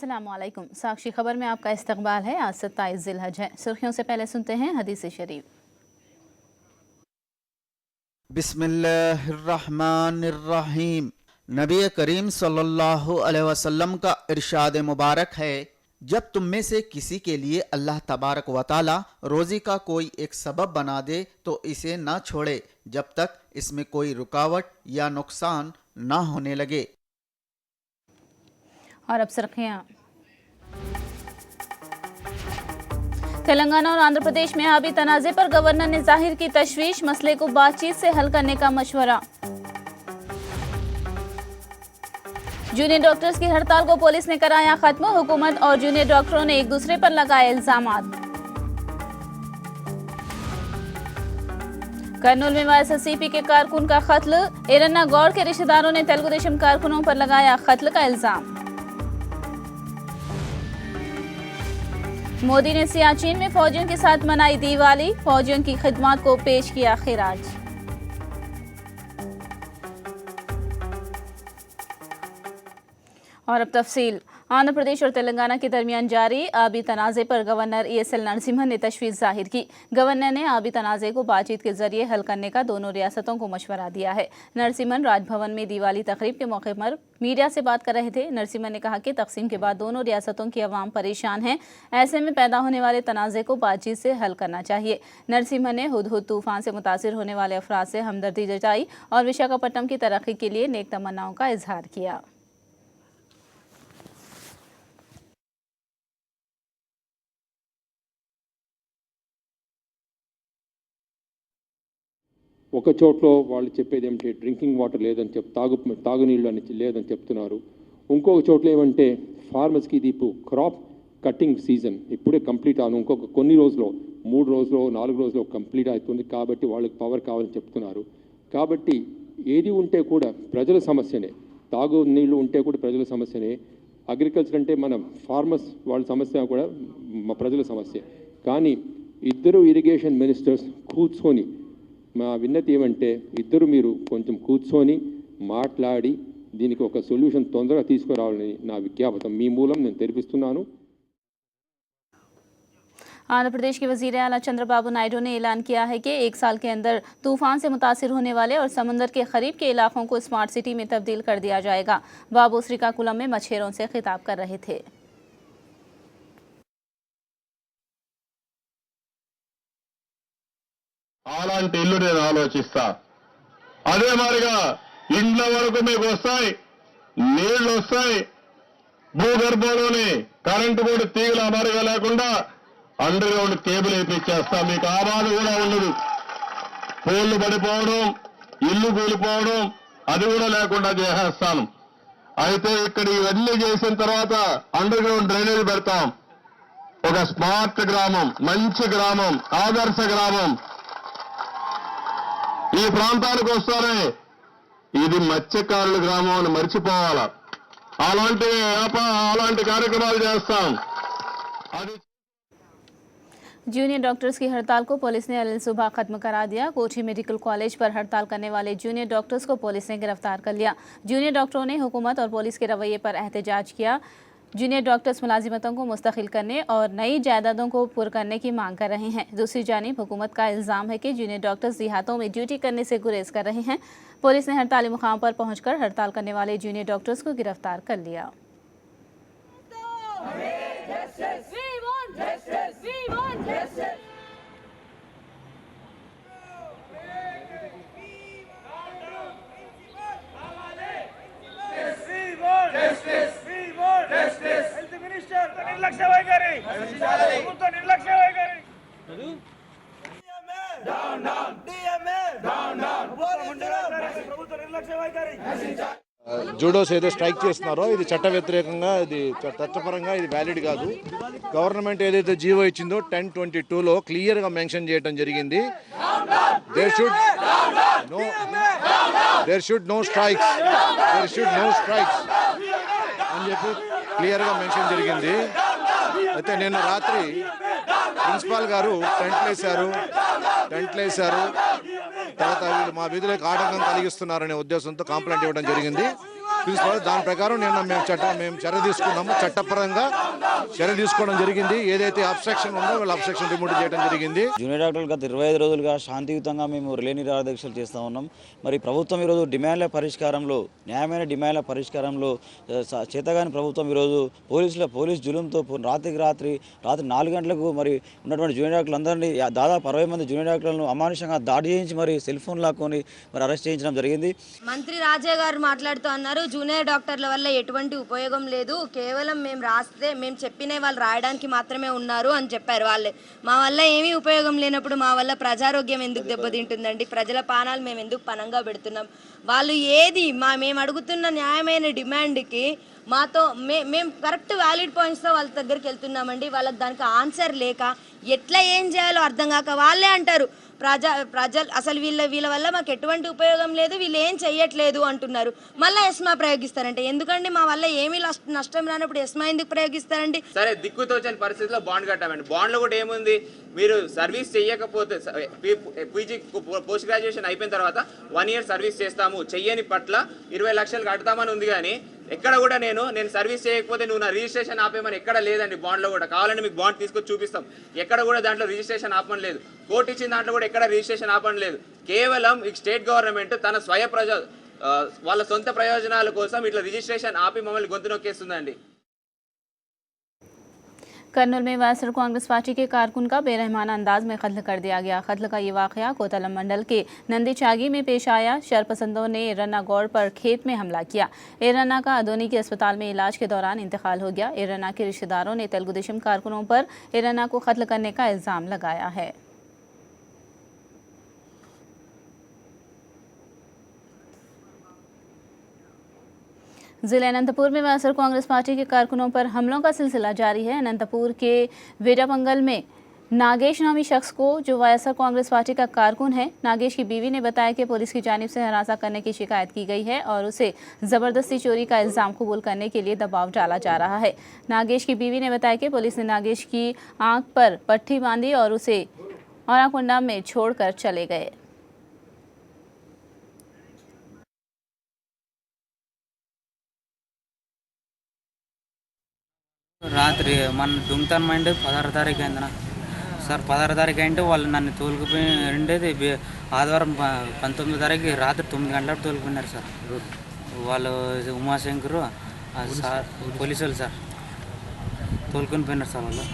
अस्सलामुअलैकुम। साक्षी खबर में आपका इस्तकबाल है। आज 27 ज़िलहज है। सुर्खियों से पहले सुनते हैं हदीस शरीफ। बिस्मिल्लाहिर्रहमानिर्रहीम। नबी करीम सल्लल्लाहु अलैहि वसल्लम का इरशाद मुबारक है, जब तुम में से किसी के लिए अल्लाह तबारक व तआला रोज़ी का कोई एक सबब बना दे तो इसे ना छोड़े जब तक इसमें कोई रुकावट या नुकसान ना होने लगे। और अब सुर्खियां। तेलंगाना और आंध्र प्रदेश में आबी तनाज़े पर गवर्नर ने जाहिर की तशवीश, मसले को बातचीत से हल करने का मशवरा। जूनियर डॉक्टर्स की हड़ताल को पुलिस ने कराया खत्म, हुकूमत और जूनियर डॉक्टरों ने एक दूसरे पर लगाए इल्जामात। कर्नूल में वाईएसआरसीपी के कारकुन का कत्ल, एरन्ना गौड़ के रिश्तेदारों ने तेलुगु देशम कारकुनों पर लगाया कत्ल का इल्जाम। मोदी ने सियाचिन में फौजियों के साथ मनाई दिवाली, फौजियों की खिदमत को पेश किया खिराज। और अब तफसील। आंध्र प्रदेश और तेलंगाना के दरमियान जारी आबी तनाज़े पर गवर्नर ESL नरसिम्हन ने तशवीश जाहिर की। गवर्नर ने आबी तनाज़े को बातचीत के जरिए हल करने का दोनों रियासतों को मशवरा दिया है। नरसिम्हन राजभवन में दिवाली तकरीब के मौके पर मीडिया से बात कर रहे थे। नरसिम्हन ने कहा कि तकसीम के बाद दोनों रियासतों की अवाम परेशान है, ऐसे में पैदा होने वाले तनाज़े को बातचीत से हल करना चाहिए। नरसिम्हन ने हुदहुद तूफान से मुतासिर होने वाले अफराद से हमदर्दी जताई और विशाखापट्टनम की तरक्की के लिए नेक तमन्नाओं का इजहार किया। ఒక చోట్లో వాళ్ళు చెప్పేది ఏమంటే డ్రింకింగ్ వాటర్ లేదని తాగునీళ్ళు అని లేదని చెప్తున్నారు. ఇంకొక చోట్ల ఏమంటే ఫార్మర్స్కి ఇది ఇప్పుడు క్రాప్ కటింగ్ సీజన్ ఇప్పుడే కంప్లీట్ అవ్వను, ఇంకొక కొన్ని రోజుల్లో 3 రోజుల్లో 4 రోజుల్లో కంప్లీట్ అవుతుంది కాబట్టి వాళ్ళకి పవర్ కావాలని చెప్తున్నారు. కాబట్టి ఏది ఉంటే కూడా ప్రజల సమస్యనే, తాగు నీళ్ళు ఉంటే కూడా ప్రజల సమస్యనే. అగ్రికల్చర్ అంటే మన ఫార్మర్స్ వాళ్ళ సమస్య కూడా ప్రజల సమస్య. కానీ ఇద్దరు ఇరిగేషన్ మినిస్టర్స్ కూర్చొని మా విన్నతి ఏమంటే ఇద్దరు మీరు కొంచెం కూర్చొని మాట్లాడి దీనికి ఒక సొల్యూషన్ తొందరగా తీసుకురావాలని నా విజ్ఞాపనం మీ మూలం నేను తెలిపిస్తున్నాను. आंध्र प्रदेश के वजीर आला चंद्रबाबू नायडू ने ऐलान किया है कि 1 साल के अंदर तूफान से मुतासिर होने वाले और समंदर के करीब के इलाकों को स्मार्ट सिटी में तब्दील कर दिया जाएगा। बाबू श्रीकाकुलम में मछेरों से खिताब कर रहे थे। అలాంటి ఇల్లు నేను ఆలోచిస్తా. అదే మాదిరిగా ఇండ్ల వరకు మీకు వస్తాయి, నీళ్లు వస్తాయి, భూగర్భంలోని కరెంటు కూడా తీగల మాదిరిగా లేకుండా అండర్ గ్రౌండ్ కేబుల్ వేయించేస్తా. మీకు ఆ బాధ కూడా ఉండదు. పోళ్లు పడిపోవడం, ఇల్లు కూలిపోవడం అది కూడా లేకుండా చేసేస్తాను. అయితే ఇక్కడ ఇవన్నీ చేసిన తర్వాత అండర్ గ్రౌండ్ డ్రైనేజ్ పెడతాం. ఒక స్మార్ట్ గ్రామం, మంచి గ్రామం, ఆదర్శ గ్రామం ఈ ప్రాంతానికి వస్తారే, ఇది మత్స్యకారుల గ్రామం అని మర్చిపోవాలా. అలాంటి కార్యక్రమాలు చేస్తాం. అది जूनियर डॉक्टर्स की हड़ताल को पुलिस ने अलसुबह खत्म करा दिया। कोची मेडिकल कॉलेज पर हड़ताल करने वाले जूनियर डॉक्टर्स को पुलिस ने गिरफ्तार कर लिया। जूनियर डॉक्टरों ने हुकूमत और पुलिस के रवैये पर एहतजाज किया। जूनियर डॉक्टर्स मुलाजिमतों को मुस्तकिल करने और नई जायदादों को पुर करने की मांग कर रहे हैं। दूसरी जानिब हुकूमत का इल्ज़ाम है कि जूनियर डॉक्टर्स देहातों में ड्यूटी करने से गुरेज कर रहे हैं। पुलिस ने हड़ताली मुकाम पर पहुंचकर हड़ताल करने वाले जूनियर डॉक्टर्स को गिरफ्तार कर लिया। జూడోస్ ఏదో స్ట్రైక్ చేస్తున్నారో ఇది చట్ట వ్యతిరేకంగా, ఇది చట్టపరంగా ఇది వ్యాలిడ్ కాదు. గవర్నమెంట్ ఏదైతే జీవో ఇచ్చిందో 1022లో క్లియర్గా మెన్షన్ చేయడం జరిగింది. దేర్ షుడ్ నో స్ట్రైక్స్ అని చెప్పి క్లియర్గా మెన్షన్ జరిగింది. అయితే నిన్న రాత్రి ప్రిన్సిపాల్ గారు టెంట్లు వేశారు. తర్వాత వీళ్ళు మా విధులకు ఆటంకం కలిగిస్తున్నారనే ఉద్దేశంతో కంప్లైంట్ ఇవ్వడం జరిగింది. ప్రిన్సిపల్ దాని ప్రకారం నిన్న మేము చర్య తీసుకున్నాము. చట్టపరంగా చర్య తీసుకోవడం జరిగింది. ఏదైతే అబ్స్ట్రక్షన్ ఉందో వాళ్ళ అబ్స్ట్రక్షన్ రిమూవ్ చేయడం జరిగింది. జూనియర్ డాక్టర్లు గత 25 రోజులుగా శాంతియుతంగా మేము రిలే నిరాదీక్షలు చేస్తూ ఉన్నాం. మరి ప్రభుత్వం ఈరోజు డిమాండ్ల పరిష్కారంలో, న్యాయమైన డిమాండ్ల పరిష్కారంలో చేతగాని ప్రభుత్వం ఈరోజు పోలీస్ జులుంతో రాత్రి 4 గంటలకు మరి ఉన్నటువంటి జూనియర్ డాక్టర్లు అందరినీ దాదాపు 60 మంది జూనియర్ డాక్టర్లను అమానుషంగా దాడి చేయించి మరి సెల్ ఫోన్ లాక్కొని మరి అరెస్ట్ చేయించడం జరిగింది. మంత్రి రాజా గారు మాట్లాడుతూ అన్నారు, జూనియర్ డాక్టర్ల వల్ల ఎటువంటి ఉపయోగం లేదు, కేవలం మేము రాస్తే మేము చెప్పిన వాళ్ళు రాయడానికి మాత్రమే ఉన్నారు అని చెప్పారు. వాళ్ళే మా వల్ల ఏమీ ఉపయోగం లేనప్పుడు మా వల్ల ప్రజారోగ్యం ఎందుకు దెబ్బతింటుందండి, ప్రజల ప్రాణాలు మేము ఎందుకు పణంగా పెడుతున్నాం? వాళ్ళు ఏది మేము అడుగుతున్న న్యాయమైన డిమాండ్కి మాతో మేము కరెక్ట్ వ్యాలిడ్ పాయింట్స్తో వాళ్ళ దగ్గరికి వెళ్తున్నామండి. వాళ్ళకి దానికి ఆన్సర్ లేక ఎట్లా ఏం చేయాలో అర్థం కాక వాళ్ళే అంటారు ప్రజలు అసలు వీళ్ళ వల్ల మాకు ఎటువంటి ఉపయోగం లేదు, వీళ్ళు ఏం చెయ్యట్లేదు అంటున్నారు. మళ్ళీ ఎస్మా ప్రయోగిస్తారంటే ఎందుకండి? మా వల్ల ఏమీ నష్టం రానప్పుడు ఎస్మా ఎందుకు ప్రయోగిస్తారండి? సరే, దిక్కుతోచని పరిస్థితిలో బాండ్ కట్టామండి. బాండ్లో కూడా ఏముంది, మీరు సర్వీస్ చేయకపోతే పీజీ పోస్ట్ గ్రాడ్యుయేషన్ అయిపోయిన తర్వాత 1 year సర్వీస్ చేస్తాము, చెయ్యని పట్ల 20 లక్షలు కడతామని ఉంది. కానీ ఎక్కడ కూడా నేను సర్వీస్ చేయకపోతే నువ్వు నా రిజిస్ట్రేషన్ ఆపేమని ఎక్కడ లేదండి. బాండ్లో కూడా కావాలంటే మీకు బాండ్ తీసుకొచ్చి చూపిస్తాం. ఎక్కడ కూడా దాంట్లో రిజిస్ట్రేషన్ ఆపని లేదు. కోర్టు ఇచ్చిన దాంట్లో కూడా ఎక్కడ రిజిస్ట్రేషన్ ఆపని లేదు. కేవలం ఈ స్టేట్ గవర్నమెంట్ తన వాళ్ళ సొంత ప్రయోజనాల కోసం ఇట్లా రిజిస్ట్రేషన్ ఆపి మమ్మల్ని గొంతు నొక్కేస్తుందండి. कर्नूल में वायएसआर कांग्रेस पार्टी के कारकुन का बेरहमाना अंदाज में कत्ल कर दिया गया। कत्ल का ये वाकया कोतलम मंडल के नंदीचागी में पेश आया। शरपसंदों ने एरन्ना गौड़ पर खेत में हमला किया। एरन्ना का अदोनी के अस्पताल में इलाज के दौरान इंतकाल हो गया। एरन्ना के रिश्तेदारों ने तेलुगु देशम कारकुनों पर एरन्ना को कत्ल करने का इल्ज़ाम लगाया है। जिले अनंतपुर में वायएसआर कांग्रेस पार्टी के कारकुनों पर हमलों का सिलसिला जारी है। अनंतपुर के वेटापंगल में नागेश नामी शख्स को, जो वायएसआर कांग्रेस पार्टी का कारकुन है, नागेश की बीवी ने बताया कि पुलिस की जानिब से हरासा करने की शिकायत की गई है और उसे ज़बरदस्ती चोरी का इल्ज़ाम कबूल करने के लिए दबाव डाला जा रहा है। नागेश की बीवी ने बताया कि पुलिस ने नागेश की आंख पर पट्टी बांधी और उसे औराकुंडा में छोड़कर चले गए। రాత్రి మన దొంగతనం అంటే 16వ తారీఖు అయిందన్న సార్. 16వ తారీఖు అంటే వాళ్ళు నన్ను తోలుకుపోయిండేది ఆదివారం 19వ తారీఖు రాత్రి 9 గంటలకు తోలుకుపోయినారు సార్. వాళ్ళు ఉమాశంకరు సార్ పోలీసు వాళ్ళు సార్ తోలుకొని పోయినారు సార్. వాళ్ళు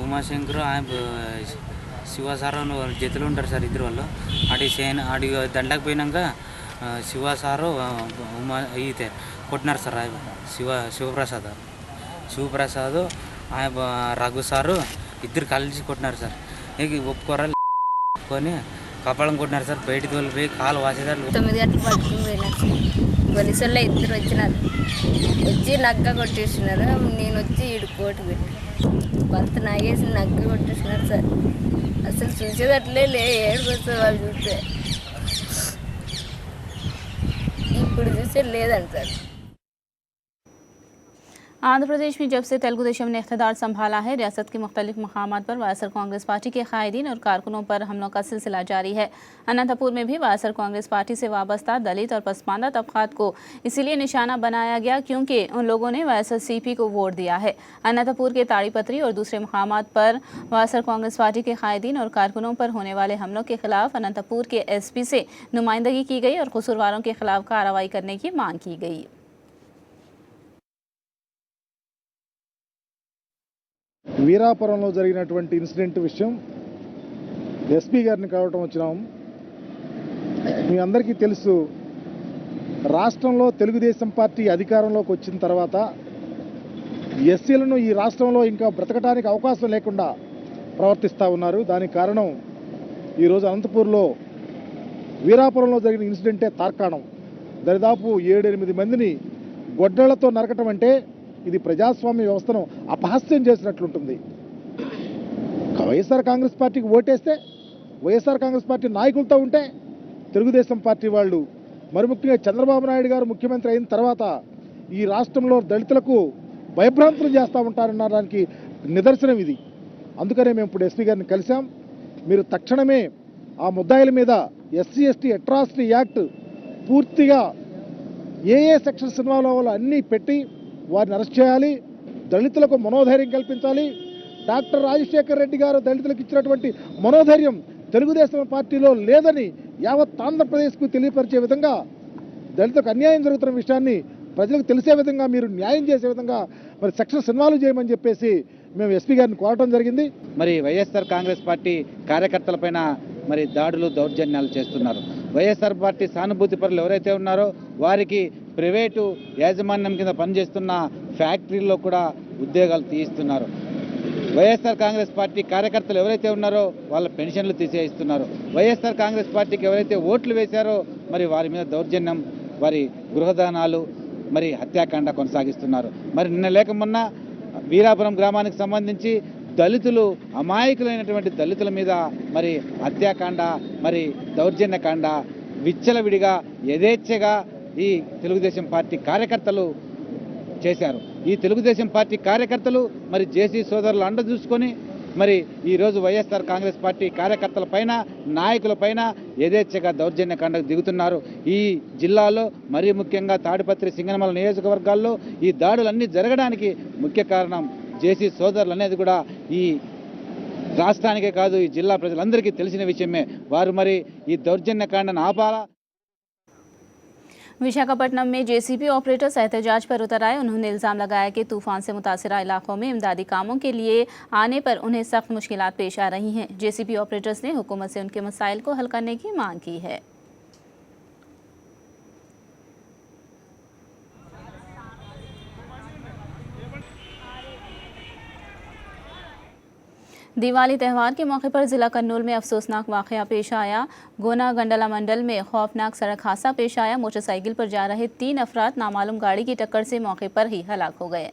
ఉమాశంకరు శివ సార్ జతలు ఉంటారు సార్, ఇద్దరు వాళ్ళు. ఆడి దండకు పోయినాక శివ సారు అయితే కొట్టినారు సార్. శివప్రసాద్ రఘు సారు ఇద్దరు కలిసి కొట్టినారు సార్. ఒప్పుకోరా కొని కపాలం కొట్టినారు సార్. బయటికి తోలిపోయి కాలు వాసేదారు. 9 గంటలు పట్టుకుని పోయినారు సార్. పోలీసుల్లో ఇద్దరు వచ్చినారు, వచ్చి నగ్గ కొట్టేసినారు. నేను వచ్చి ఈడు కోటు పెట్టి బంత నాగేసి నగ్గ కొట్టేసినారు సార్. అసలు చూసేదట్లే ఏడుపు వస్తుంది వాళ్ళు చూస్తే, ఇప్పుడు చూసే లేదంట సార్. आंध्र प्रदेश में जब से तेलुगु देशम ने इख्तिदार संभाला है, रियासत के मुख्तलिफ मकामात पर वायएसआर कांग्रेस पार्टी के कायदीन और कारकुनों पर हमलों का सिलसिला जारी है। अनंतपुर में भी वायएसआर कांग्रेस पार्टी से वाबस्ता दलित और पसमानदा तबकात को इसीलिए निशाना बनाया गया क्योंकि उन लोगों ने वायएसआर सीपी को वोट दिया है। अनंतपुर के ताड़ीपत्री और दूसरे मकामात पर वायएसआर कांग्रेस पार्टी के कायदीन और कारकुनों पर होने वाले हमलों के खिलाफ अनंतपुर के एसपी से नुमाइंदगी की गई और कसूरवारों के खिलाफ कार्रवाई करने की मांग की गई। వీరాపురంలో జరిగినటువంటి ఇన్సిడెంట్ విషయం ఎస్పీ గారిని కలవటం వచ్చినాం. మీ అందరికీ తెలుసు, రాష్ట్రంలో తెలుగుదేశం పార్టీ అధికారంలోకి వచ్చిన తర్వాత ఎస్సీలను ఈ రాష్ట్రంలో ఇంకా బ్రతకడానికి అవకాశం లేకుండా ప్రవర్తిస్తూ ఉన్నారు. దానికి కారణం ఈరోజు అనంతపూర్లో వీరాపురంలో జరిగిన ఇన్సిడెంటే తార్కాణం. దరిదాపు 7-8 మందిని గొడ్డళ్లతో నరకటం అంటే ఇది ప్రజాస్వామ్య వ్యవస్థను అపహాస్యం చేసినట్లుంటుంది. వైఎస్ఆర్ కాంగ్రెస్ పార్టీకి ఓటేస్తే, వైఎస్ఆర్ కాంగ్రెస్ పార్టీ నాయకులతో ఉంటే తెలుగుదేశం పార్టీ వాళ్ళు, మరి ముఖ్యంగా చంద్రబాబు నాయుడు గారు ముఖ్యమంత్రి అయిన తర్వాత ఈ రాష్ట్రంలో దళితులకు భయభ్రాంతులు చేస్తూ ఉంటారనడానికి నిదర్శనం ఇది. అందుకనే మేము ఇప్పుడు ఎస్పీ గారిని కలిసాం. మీరు తక్షణమే ఆ ముద్దాయిల మీద ఎస్సీ ఎస్టీ అట్రాసిటీ యాక్ట్ పూర్తిగా ఏ సెక్షన్స్ ఇన్వాల్వ్ అవ్వాలో అన్నీ పెట్టి వారిని అరెస్ట్ చేయాలి. దళితులకు మనోధైర్యం కల్పించాలి. డాక్టర్ రాజశేఖర్ రెడ్డి గారు దళితులకు ఇచ్చినటువంటి మనోధైర్యం తెలుగుదేశం పార్టీలో లేదని యావత్ ఆంధ్రప్రదేశ్కు తెలియపరిచే విధంగా దళితులకు అన్యాయం జరుగుతున్న విషయాన్ని ప్రజలకు తెలిసే విధంగా మీరు న్యాయం చేసే విధంగా మరి సెక్షన్స్ ఇన్వాల్వ్ చేయమని చెప్పేసి మేము ఎస్పీ గారిని కోరటం జరిగింది. మరి వైఎస్ఆర్ కాంగ్రెస్ పార్టీ కార్యకర్తలపైన మరి దాడులు దౌర్జన్యాలు చేస్తున్నారు. వైఎస్ఆర్ పార్టీ సానుభూతి పరులు ఎవరైతే ఉన్నారో వారికి ప్రైవేటు యాజమాన్యం కింద పనిచేస్తున్న ఫ్యాక్టరీల్లో కూడా ఉద్యోగాలు తీయిస్తున్నారు. వైఎస్ఆర్ కాంగ్రెస్ పార్టీ కార్యకర్తలు ఎవరైతే ఉన్నారో వాళ్ళ పెన్షన్లు తీసేయిస్తున్నారు. వైఎస్ఆర్ కాంగ్రెస్ పార్టీకి ఎవరైతే ఓట్లు వేశారో మరి వారి మీద దౌర్జన్యం, వారి గృహదానాలు, మరి హత్యాకాండ కొనసాగిస్తున్నారు. మరి నిన్న లేక మొన్న వీరాపురం గ్రామానికి సంబంధించి దళితులు, అమాయకులైనటువంటి దళితుల మీద మరి హత్యాకాండ, మరి దౌర్జన్యకాండ విచ్చలవిడిగా యథేచ్ఛగా ఈ తెలుగుదేశం పార్టీ కార్యకర్తలు చేశారు. ఈ తెలుగుదేశం పార్టీ కార్యకర్తలు మరి జేసీ సోదరులు అండ చూసుకొని మరి ఈరోజు వైఎస్ఆర్ కాంగ్రెస్ పార్టీ కార్యకర్తల పైన, నాయకుల పైన యథేచ్ఛగా దౌర్జన్యకాండకు దిగుతున్నారు. ఈ జిల్లాలో మరీ ముఖ్యంగా తాడిపత్రి, సింగనమల నియోజకవర్గాల్లో ఈ దాడులన్నీ జరగడానికి ముఖ్య కారణం జేసీ సోదరులు అనేది కూడా ఈ రాష్ట్రానికే కాదు ఈ జిల్లా ప్రజలందరికీ తెలిసిన విషయమే. వారు మరి ఈ దౌర్జన్యకాండను ఆపాలా. विशाखापट्टनम में जेसीबी ऑपरेटर एहतजाज पर उतर आए। उन्होंने इल्ज़ाम लगाया कि तूफान से मुतासरा इलाकों में इमदादी कामों के लिए आने पर उन्हें सख्त मुश्किलात पेश आ रही हैं। जेसीबी ऑपरेटर्स ने हुकूमत से उनके मसाइल को हल करने की मांग की है। दिवाली त्यौहार के मौके पर जिला कर्नूल में अफसोसनाक वाक़या पेश आया। गोना गंडला मंडल में खौफनाक सड़क हादसा पेश आया। मोटरसाइकिल पर जा रहे 3 अफराद नामालूम गाड़ी की टक्कर से मौके पर ही हलाक हो गए।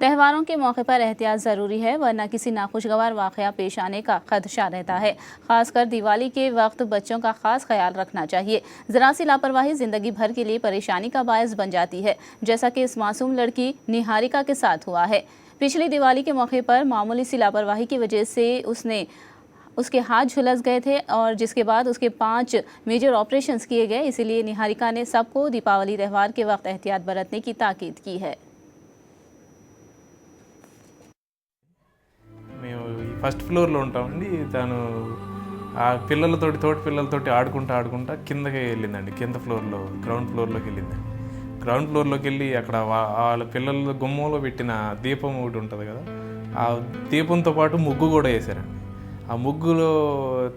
त्योहारों के मौके पर एहतियात ज़रूरी है, वरना किसी नाखुशगवार वाक़या पेश आने का खदशा रहता है। खासकर दिवाली के वक्त बच्चों का खास ख्याल रखना चाहिए। ज़रा सी लापरवाही ज़िंदगी भर के लिए परेशानी का बायस बन जाती है, जैसा कि इस मासूम लड़की निहारिका के साथ हुआ है। पिछली दिवाली के मौके पर मामूली सी लापरवाही की वजह से उसके हाथ झुलस गए थे और जिसके बाद उसके 5 मेजर ऑपरेशंस किए गए। इसीलिए निहारिका ने सबको दीपावली त्यौहार के वक्त एहतियात बरतने की ताकीद की है। మేము ఫస్ట్ ఫ్లోర్లో ఉంటామండి. తను ఆ తోటి పిల్లలతోటి ఆడుకుంటా కిందకి వెళ్ళిందండి. కింద ఫ్లోర్లో గ్రౌండ్ ఫ్లోర్లోకి వెళ్ళిందండి. గ్రౌండ్ ఫ్లోర్లోకి వెళ్ళి అక్కడ వాళ్ళ పిల్లల గుమ్మంలో పెట్టిన దీపం ఒకటి ఉంటుంది కదా, ఆ దీపంతో పాటు ముగ్గు కూడా వేశారండి. ఆ ముగ్గులో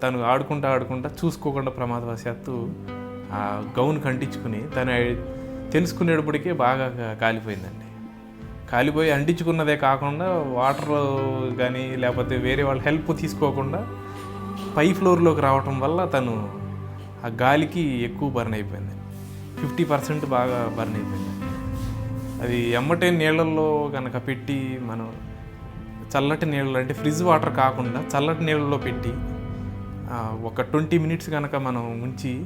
తను ఆడుకుంటా చూసుకోకుండా ప్రమాదవశాత్తు ఆ గౌన్ కంటించుకుని తను తెలుసుకునేటప్పటికే బాగా కాలిపోయిందండి. కాలిపోయి అంటించుకున్నదే కాకుండా వాటర్ కానీ లేకపోతే వేరే వాళ్ళ హెల్ప్ తీసుకోకుండా పై ఫ్లోర్లోకి రావటం వల్ల తను ఆ గాలికి ఎక్కువ బర్న్ అయిపోయింది. 50% బాగా బర్న్ అయిపోయింది. అది ఎమ్మటే నీళ్ళల్లో కనుక పెట్టి మనం చల్లటి నీళ్ళు అంటే ఫ్రిడ్జ్ వాటర్ కాకుండా చల్లటి నీళ్ళలో పెట్టి ఒక 20 minutes కనుక మనం ఉంచి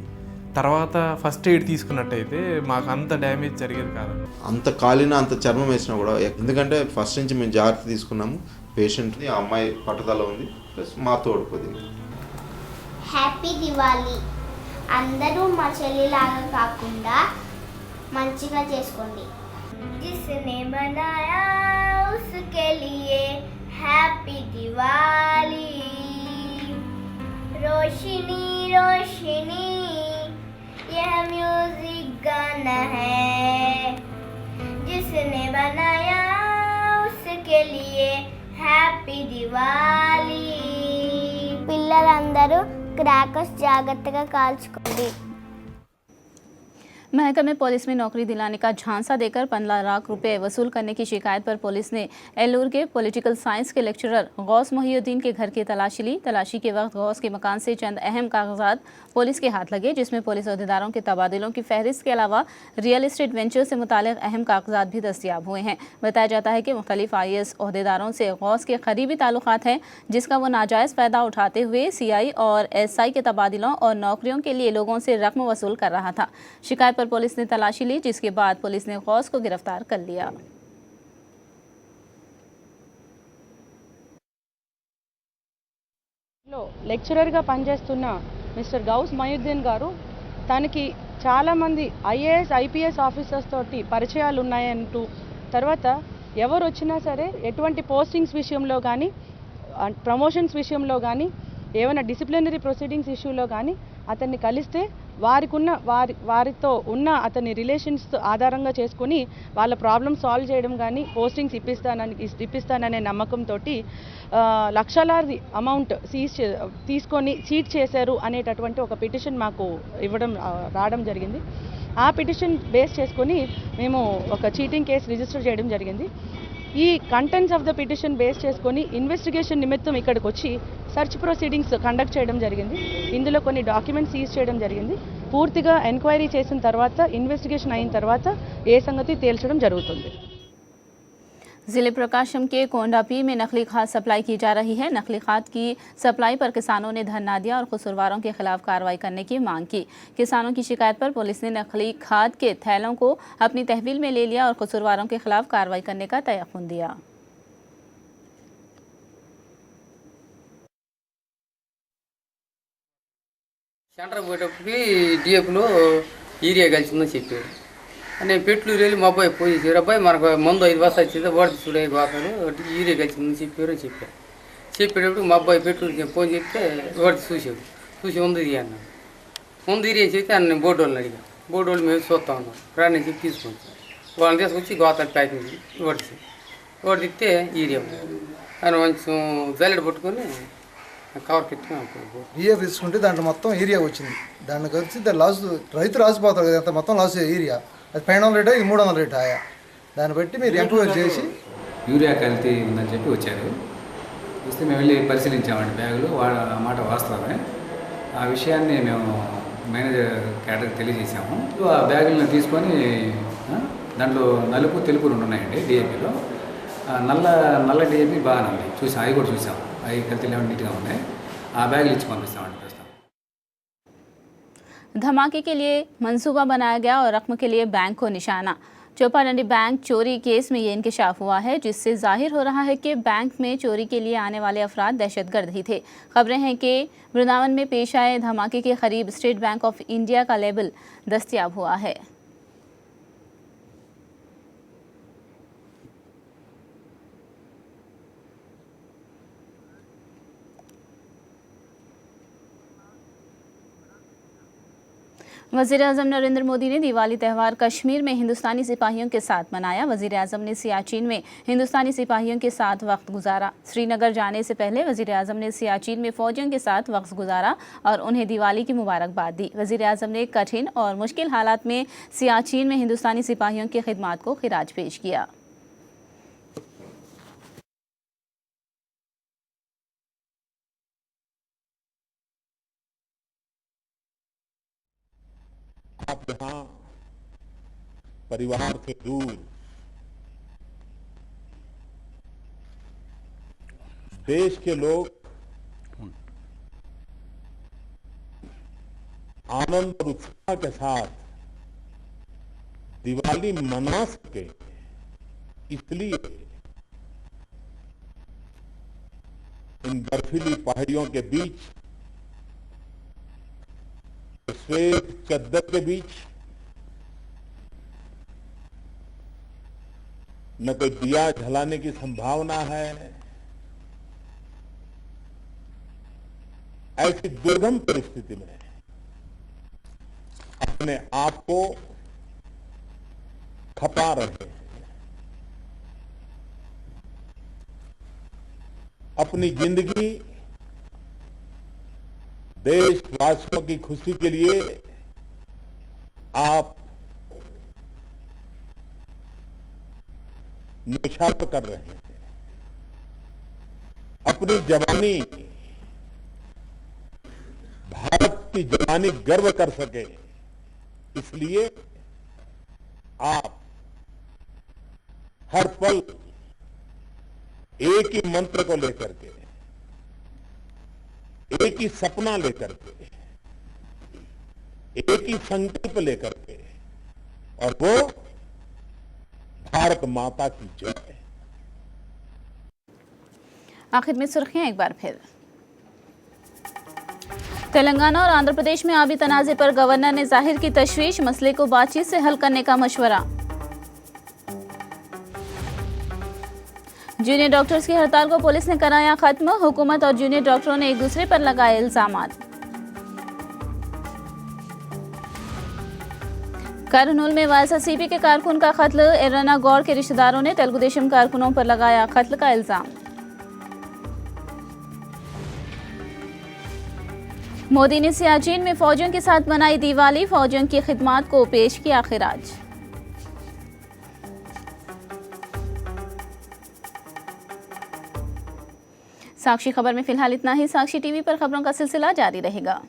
తర్వాత ఫస్ట్ ఎయిడ్ తీసుకున్నట్టయితే మాకు అంత డ్యామేజ్ జరిగేది కాదు. అంత కాలిన అంత చర్మం వేసినా కూడా, ఎందుకంటే ఫస్ట్ నుంచి మేము జాగ్రత్త తీసుకున్నాము. పేషెంట్ని ఆ అమ్మాయి పట్టుదల ఉంది, ప్లస్ మా తోడుకోది. హ్యాపీ దివాళీ. అందరూ మా చెల్లిలాగా కాకుండా మంచిగా చేసుకోండి. జిస్నే బనాయా ఉస్కే లియే హ్యాపీ దివాళీ. రోషిని రోషిని यह म्यूजिक गाना है, जिसने बनाया उसके लिए హ్యాపీ దివాళీ. పిల్లలందరూ క్రాకర్స్ జాగ్రత్తగా కాల్చుకోండి. महकमे पुलिस में नौकरी दिलाने का झांसा देकर 15 लाख रुपए वसूल करने की शिकायत पर पुलिस ने एलूर के पॉलिटिकल साइंस के लेक्चरर गौस मोहिउद्दीन के घर की तलाशी ली। तलाशी के वक्त गौस के मकान से चंद अहम कागजात पुलिस के हाथ लगे, जिसमें पुलिस अहदेदारों के तबादलों की फहरिस्त के अलावा रियल एस्टेट वेंचर से मुतालिक अहम कागजात भी दस्तियाब हुए हैं। बताया जाता है कि मुख्तलिफ IAS अहदेदारों से गौस के करीबी ताल्लुकात हैं, जिसका वो नाजायज़ फ़ायदा उठाते हुए CI और SI के तबादलों और नौकरियों के लिए लोगों से रकम वसूल कर रहा था। शिकायत पर पुलिस ने तलाशी ली, जिसके बाद पुलिस ने गौस को गिरफ्तार कर लिया। లెక్చరర్గా పనిచేస్తున్న మిస్టర్ గౌస్ మయుద్దీన్ గారు తనకి చాలామంది ఐఏఎస్ ఐపీఎస్ ఆఫీసర్స్ తోటి పరిచయాలు ఉన్నాయంటూ, తర్వాత ఎవరు వచ్చినా సరే ఎటువంటి పోస్టింగ్స్ విషయంలో కానీ ప్రమోషన్స్ విషయంలో కానీ ఏమైనా డిసిప్లినరీ ప్రొసీడింగ్స్ ఇష్యూలో కానీ అతన్ని కలిస్తే వారితో ఉన్న అతని రిలేషన్స్ ఆధారంగా చేసుకుని వాళ్ళ ప్రాబ్లమ్ సాల్వ్ చేయడం కానీ పోస్టింగ్స్ ఇప్పిస్తాననే నమ్మకంతో లక్షలాది అమౌంట్ తీసుకొని చీట్ చేశారు అనేటటువంటి ఒక పిటిషన్ మాకు రావడం జరిగింది. ఆ పిటిషన్ బేస్ చేసుకొని మేము ఒక చీటింగ్ కేసు రిజిస్టర్ చేయడం జరిగింది. ఈ contents of the petition base చేసుకొని ఇన్వెస్టిగేషన్ నిమిత్తం ఇక్కడికి వచ్చి సర్చ్ ప్రొసీడింగ్స్ కండక్ట్ చేయడం జరిగింది. ఇందులో కొన్ని డాక్యుమెంట్స్ సీజ్ చేయడం జరిగింది. పూర్తిగా ఎంక్వైరీ చేసిన తర్వాత ఇన్వెస్టిగేషన్ అయిన తర్వాత ఏ సంగతి తేల్చడం జరుగుతుంది. जिले प्रकाशम के कोंडापी में नकली खाद सप्लाई की जा रही है। नकली खाद की सप्लाई पर किसानों ने धरना दिया और कसूरवारों के खिलाफ कार्रवाई करने की मांग की। किसानों की शिकायत पर पुलिस ने नकली खाद के थैलों को अपनी तहवील में ले लिया और कसूरवारों के खिलाफ कार्रवाई करने का तयक़ुन दिया। సెంటర్ పోయేటప్పటికి డిఎఫ్లో యూరియా కలిసిందని చెప్పారు. నేను పెట్లూరు వెళ్ళి మా అబ్బాయి పోయి అబ్బాయి మనకు మందు 5 బస్తా వచ్చింది వాడి చూడే గోతాడు యూరియా కలిసిందని చెప్పారు చెప్పేటప్పుడు మా అబ్బాయి పెట్లూరుకి ఫోన్ చెప్తే వాడి చూసి ఉంది ఇది అన్నాడు. ముందు యూరియా చెప్తే అన్న బోర్డు వాళ్ళని అడిగా. బోర్డు వాళ్ళు మేము చూస్తూ ఉన్నాం రాని చెప్పి తీసుకుంటాం. వాళ్ళని తీసుకొచ్చి గోతాడు ప్యాకింగ్ వాడి తిప్పితే యూరియా ఆయన కొంచెం జల్లెడ పట్టుకొని కవర్ పెట్టుకుని డిఎఫ్ తీసుకుంటే దాంట్లో మొత్తం ఏరియా వచ్చింది. దానికి వచ్చి లాస్ రైతు రాసిపోతారు కదా, అంత మొత్తం లాస్ ఏరియా. అది 500 రేటా, ఇది 300 రేటా ఆయా. దాన్ని బట్టి మీరు ఎంక్వైరీ చేసి యూరియా కల్తీ ఉందని చెప్పి వచ్చారు. వస్తే మేము వెళ్ళి పరిశీలించామండి బ్యాగులు. ఆ మాట వాస్తవమే. ఆ విషయాన్ని మేము మేనేజర్ క్యాడర్కి తెలియజేసాము. ఆ బ్యాగులను తీసుకొని దాంట్లో నలుపు తెలుపు 2 ఉన్నాయండి డిఏపీలో. నల్ల డిఏపీ బాగానే ఉంది, చూసాం. అవి కూడా చూసాం. అవి కల్తీలు నీట్గా ఉన్నాయి. ఆ బ్యాగులు ఇచ్చి పంపిస్తామండి. धमाके के लिए मंसूबा बनाया गया और रकम के लिए बैंक को निशाना। चोपाडंडी बैंक चोरी केस में ये इंकशाफ हुआ है, जिससे जाहिर हो रहा है कि बैंक में चोरी के लिए आने वाले अफराद दहशतगर्द ही थे। खबरें हैं कि वृंदावन में पेश आए धमाके के करीब स्टेट बैंक ऑफ इंडिया का लेबल दस्तयाब हुआ है। वज़ीर-ए-आज़म नरेंद्र मोदी ने दिवाली त्यौहार कश्मीर में हिंदुस्तानी सिपाहियों के साथ मनाया। वज़ीर-ए-आज़म ने सियाचिन में हिंदुस्तानी सिपाहियों के साथ वक्त गुजारा। श्रीनगर जाने से पहले वज़ीर-ए-आज़म ने सियाचिन में फ़ौजियों के साथ वक्त गुजारा और उन्हें दिवाली की मुबारकबाद दी। वज़ीर-ए-आज़म ने कठिन और मुश्किल हालात में सियाचिन में हिंदुस्तानी सिपाहियों की खिदमत को खिराज पेश किया। आप यहाँ परिवार से दूर देश के लोग आनंद और उत्साह के साथ दिवाली मना सके, इसलिए इन बर्फीली पहाड़ियों के बीच, श्वेत चद्दर के बीच न कोई दिया जलाने की संभावना है। ऐसी दुर्गम परिस्थिति में अपने आप को खपा रहे हैं, अपनी जिंदगी देशवासियों की खुशी के लिए आप न्यौछावर कर रहे हैं। अपनी जवानी, भारत की जवानी गर्व कर सके, इसलिए आप हर पल एक ही मंत्र को लेकर के, एक ही सपना लेकर के, एक ही संकल्प लेकर के, और वो भारत माता की जय। आखिर में सुर्खियां एक बार फिर। तेलंगाना और आंध्र प्रदेश में आबी तनाज़े पर गवर्नर ने जाहिर की तशवीश, मसले को बातचीत से हल करने का मशवरा। जूनियर डॉक्टर्स की हड़ताल को पुलिस ने कराया खत्म, हुकूमत और जूनियर डॉक्टरों ने एक दूसरे पर लगाए इल्जामात। कर्नूल में वाईएसआरसीपी के कारकुन का कत्ल, एर्रना गौड़ के रिश्तेदारों ने तेलुगु देशम कारकुनों पर लगाया कत्ल का इल्जाम। मोदी ने सियाचिन में फौजियों के साथ मनाई दिवाली, फौजियों की खिदमात को पेश किया खिराज। साक्षी खबर में फिलहाल इतना ही। साक्षी टीवी पर खबरों का सिलसिला जारी रहेगा।